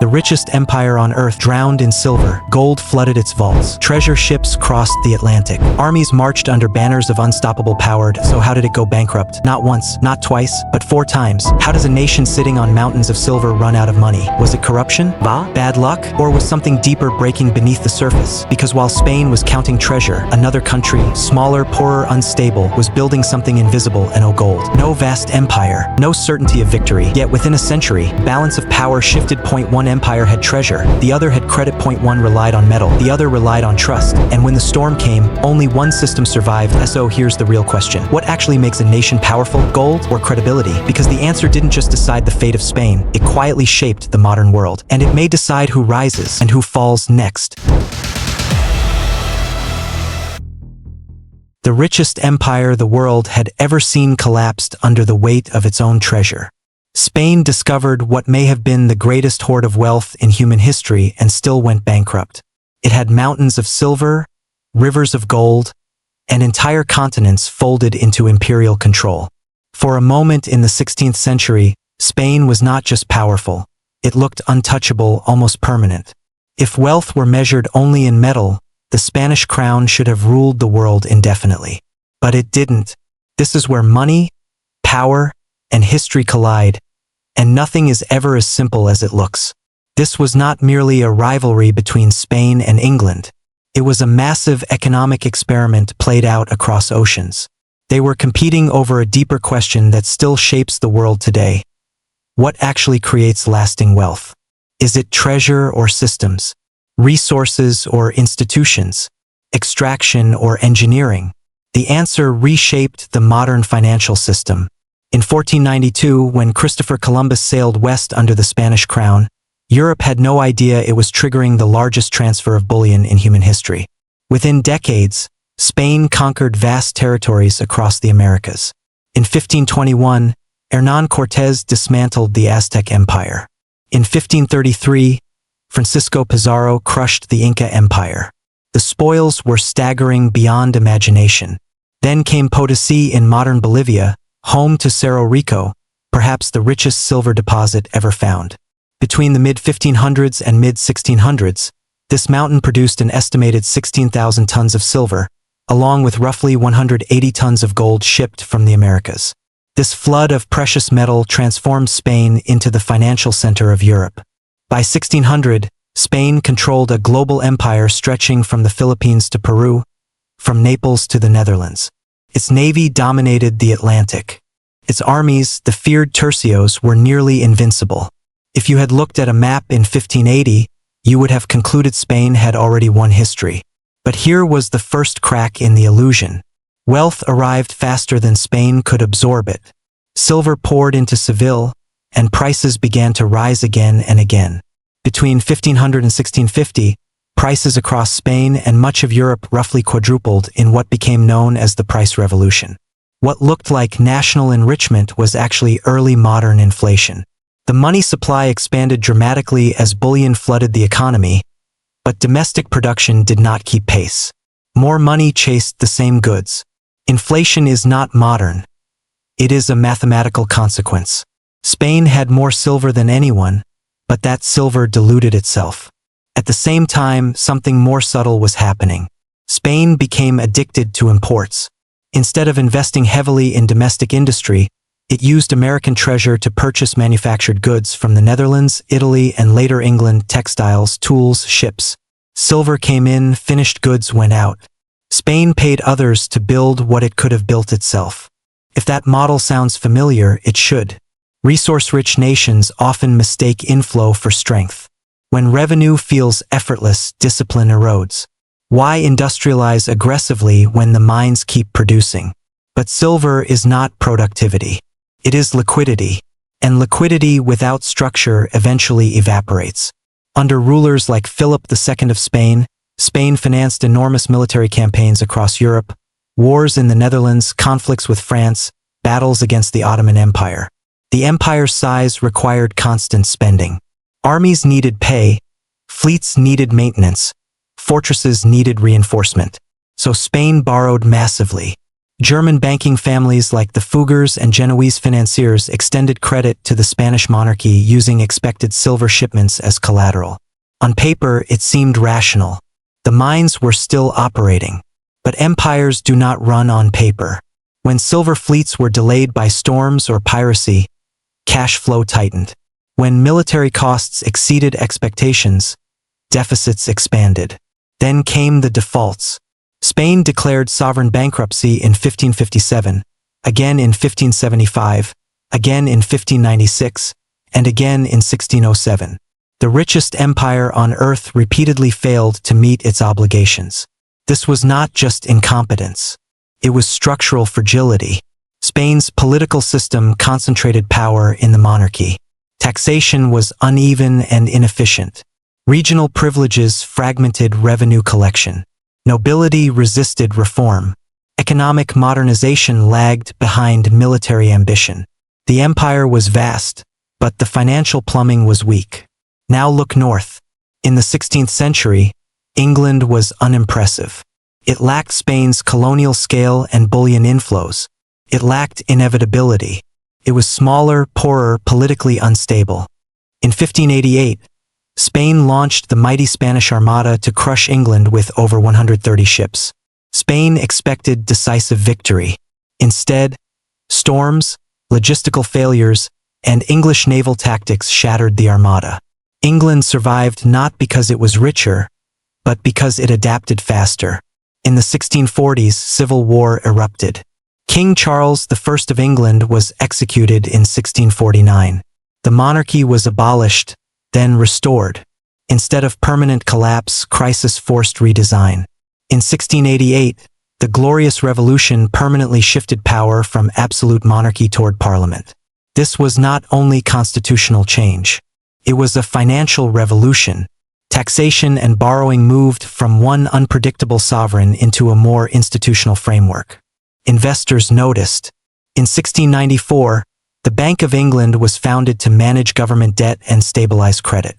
The richest empire on earth drowned in silver. Gold flooded its vaults. Treasure ships crossed the Atlantic. Armies marched under banners of unstoppable power. So how did it go bankrupt? Not once, not twice, but 4 times. How does a nation sitting on mountains of silver run out of money? Was it corruption? Bad luck? Or was something deeper breaking beneath the surface? Because while Spain was counting treasure, another country, smaller, poorer, unstable, was building something invisible and gold. No vast empire, no certainty of victory. Yet within a century, balance of power shifted. One empire had treasure, the other had credit. One relied on metal, the other relied on trust. And when the storm came, only one system survived. So here's the real question. What actually makes a nation powerful, gold or credibility? Because the answer didn't just decide the fate of Spain, it quietly shaped the modern world. And it may decide who rises and who falls next. The richest empire the world had ever seen collapsed under the weight of its own treasure. Spain discovered what may have been the greatest hoard of wealth in human history and still went bankrupt. It had mountains of silver, rivers of gold, and entire continents folded into imperial control. For a moment in the 16th century, Spain was not just powerful, it looked untouchable, almost permanent. If wealth were measured only in metal, the Spanish crown should have ruled the world indefinitely. But it didn't. This is where money, power, and history collide, and nothing is ever as simple as it looks. This was not merely a rivalry between Spain and England. It was a massive economic experiment played out across oceans. They were competing over a deeper question that still shapes the world today. What actually creates lasting wealth? Is it treasure or systems? Resources or institutions? Extraction or engineering? The answer reshaped the modern financial system. In 1492, when Christopher Columbus sailed west under the Spanish crown, Europe had no idea it was triggering the largest transfer of bullion in human history. Within decades, Spain conquered vast territories across the Americas. In 1521, Hernán Cortés dismantled the Aztec Empire. In 1533, Francisco Pizarro crushed the Inca Empire. The spoils were staggering beyond imagination. Then came Potosí in modern Bolivia, home to Cerro Rico, perhaps the richest silver deposit ever found. Between the mid-1500s and mid-1600s, this mountain produced an estimated 16,000 tons of silver, along with roughly 180 tons of gold shipped from the Americas. This flood of precious metal transformed Spain into the financial center of Europe. By 1600, Spain controlled a global empire stretching from the Philippines to Peru, from Naples to the Netherlands. Its navy dominated the Atlantic. Its armies, the feared tercios, were nearly invincible. If you had looked at a map in 1580, you would have concluded Spain had already won history. But here was the first crack in the illusion. Wealth arrived faster than Spain could absorb it. Silver poured into Seville, and prices began to rise again and again. Between 1500 and 1650, prices across Spain and much of Europe roughly quadrupled in what became known as the price revolution. What looked like national enrichment was actually early modern inflation. The money supply expanded dramatically as bullion flooded the economy, but domestic production did not keep pace. More money chased the same goods. Inflation is not modern. It is a mathematical consequence. Spain had more silver than anyone, but that silver diluted itself. At the same time, something more subtle was happening. Spain became addicted to imports. Instead of investing heavily in domestic industry, it used American treasure to purchase manufactured goods from the Netherlands, Italy, and later England: textiles, tools, ships. Silver came in, finished goods went out. Spain paid others to build what it could have built itself. If that model sounds familiar, it should. Resource-rich nations often mistake inflow for strength. When revenue feels effortless, discipline erodes. Why industrialize aggressively when the mines keep producing? But silver is not productivity. It is liquidity. And liquidity without structure eventually evaporates. Under rulers like Philip II of Spain, Spain financed enormous military campaigns across Europe, wars in the Netherlands, conflicts with France, battles against the Ottoman Empire. The empire's size required constant spending. Armies needed pay, fleets needed maintenance, fortresses needed reinforcement. So Spain borrowed massively. German banking families like the Fuggers and Genoese financiers extended credit to the Spanish monarchy using expected silver shipments as collateral. On paper, it seemed rational. The mines were still operating. But empires do not run on paper. When silver fleets were delayed by storms or piracy, cash flow tightened. When military costs exceeded expectations, deficits expanded. Then came the defaults. Spain declared sovereign bankruptcy in 1557, again in 1575, again in 1596, and again in 1607. The richest empire on earth repeatedly failed to meet its obligations. This was not just incompetence. It was structural fragility. Spain's political system concentrated power in the monarchy. Taxation was uneven and inefficient. Regional privileges fragmented revenue collection. Nobility resisted reform. Economic modernization lagged behind military ambition. The empire was vast, but the financial plumbing was weak. Now look north. In the 16th century, England was unimpressive. It lacked Spain's colonial scale and bullion inflows. It lacked inevitability. It was smaller, poorer, politically unstable. In 1588, Spain launched the mighty Spanish Armada to crush England with over 130 ships. Spain expected decisive victory. Instead, storms, logistical failures, and English naval tactics shattered the Armada. England survived not because it was richer, but because it adapted faster. In the 1640s, civil war erupted. King Charles I of England was executed in 1649. The monarchy was abolished, then restored. Instead of permanent collapse, crisis forced redesign. In 1688, the Glorious Revolution permanently shifted power from absolute monarchy toward parliament. This was not only constitutional change. It was a financial revolution. Taxation and borrowing moved from one unpredictable sovereign into a more institutional framework. Investors noticed. In 1694, the Bank of England was founded to manage government debt and stabilize credit.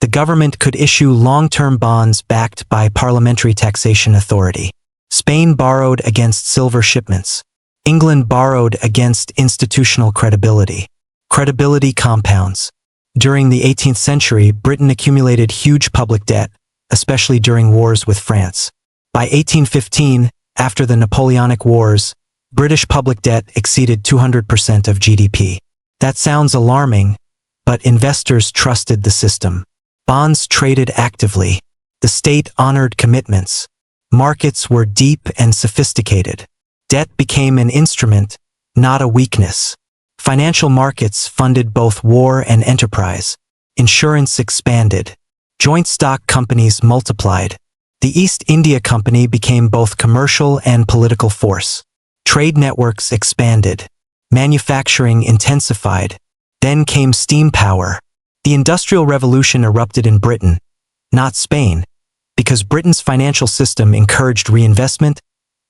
The government could issue long-term bonds backed by parliamentary taxation authority. Spain borrowed against silver shipments. England borrowed against institutional credibility. Credibility compounds. During the 18th century, Britain accumulated huge public debt, especially during wars with France. By 1815, after the Napoleonic Wars, British public debt exceeded 200% of GDP. That sounds alarming, but investors trusted the system. Bonds traded actively. The state honored commitments. Markets were deep and sophisticated. Debt became an instrument, not a weakness. Financial markets funded both war and enterprise. Insurance expanded. Joint stock companies multiplied. The East India Company became both commercial and political force. Trade networks expanded. Manufacturing intensified. Then came steam power. The Industrial Revolution erupted in Britain, not Spain, because Britain's financial system encouraged reinvestment,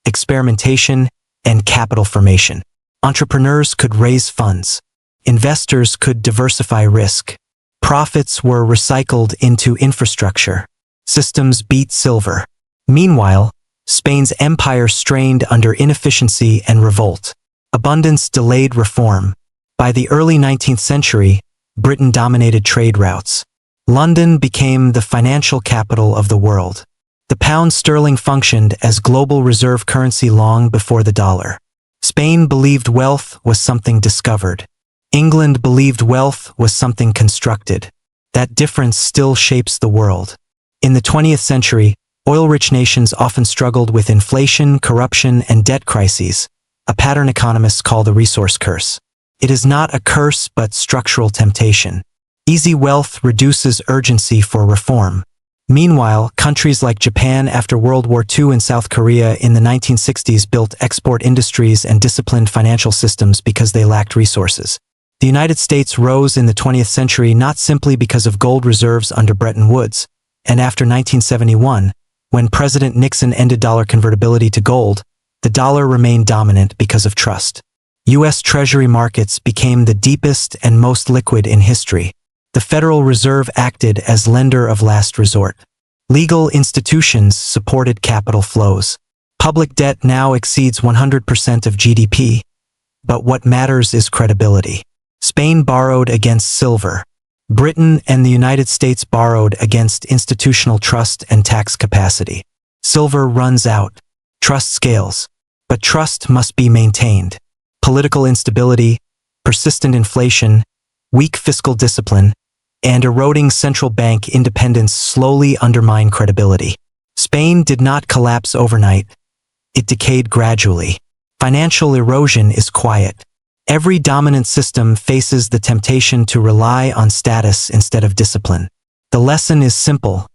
experimentation, and capital formation. Entrepreneurs could raise funds. Investors could diversify risk. Profits were recycled into infrastructure. Systems beat silver. Meanwhile, Spain's empire strained under inefficiency and revolt. Abundance delayed reform. By the early 19th century, Britain dominated trade routes. London became the financial capital of the world. The pound sterling functioned as global reserve currency long before the dollar. Spain believed wealth was something discovered. England believed wealth was something constructed. That difference still shapes the world. In the 20th century, oil-rich nations often struggled with inflation, corruption, and debt crises, a pattern economists call the resource curse. It is not a curse but structural temptation. Easy wealth reduces urgency for reform. Meanwhile, countries like Japan after World War II and South Korea in the 1960s built export industries and disciplined financial systems because they lacked resources. The United States rose in the 20th century not simply because of gold reserves under Bretton Woods, and after 1971, when President Nixon ended dollar convertibility to gold, the dollar remained dominant because of trust. U.S. Treasury markets became the deepest and most liquid in history. The Federal Reserve acted as lender of last resort. Legal institutions supported capital flows. Public debt now exceeds 100% of GDP. But what matters is credibility. Spain borrowed against silver. Britain and the United States borrowed against institutional trust and tax capacity. Silver runs out. Trust scales. But trust must be maintained. Political instability, persistent inflation, weak fiscal discipline, and eroding central bank independence slowly undermine credibility. Spain did not collapse overnight. It decayed gradually. Financial erosion is quiet. Every dominant system faces the temptation to rely on status instead of discipline. The lesson is simple.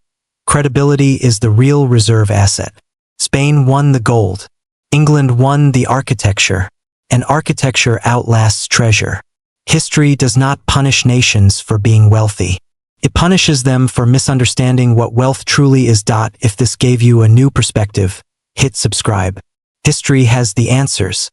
Credibility is the real reserve asset. Spain won the gold. England won the architecture. And architecture outlasts treasure. History does not punish nations for being wealthy. It punishes them for misunderstanding what wealth truly is. If this gave you a new perspective, hit subscribe. History has the answers.